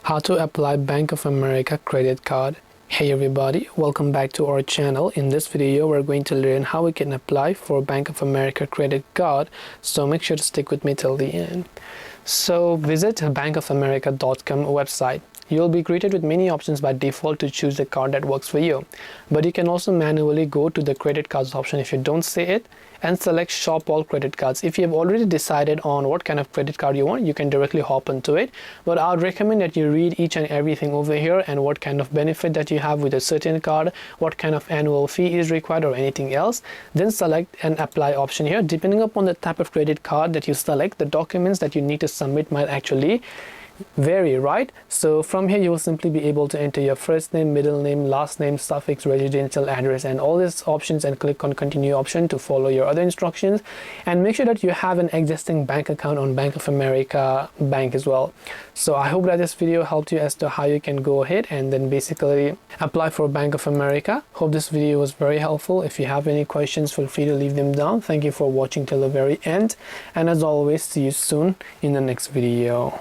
How to apply Bank of America credit card. Hey everybody, welcome back to our channel. In this video we're going to learn how we can apply for Bank of America credit card, so make sure to stick with me till the end. So visit bankofamerica.com website. You'll be greeted with many options by default to choose the card that works for you, but you can also manually go to the credit cards option if you don't see it and select shop all credit cards. If you have already decided on what kind of credit card you want, you can directly hop into it, but I would recommend that you read each and everything over here and what kind of benefit that you have with a certain card, what kind of annual fee is required or anything else. Then select an apply option here. Depending upon the type of credit card that you select, the documents that you need to submit might actually vary, right? So from here you will simply be able to enter your first name, middle name, last name, suffix, residential address, and all these options, and click on continue option to follow your other instructions, and make sure that you have an existing bank account on Bank of America bank as well. So I hope that this video helped you as to how you can go ahead and then basically apply for Bank of America. Hope this video was very helpful. If you have any questions, feel free to leave them down. Thank you for watching till the very end, and as always, see you soon in the next video.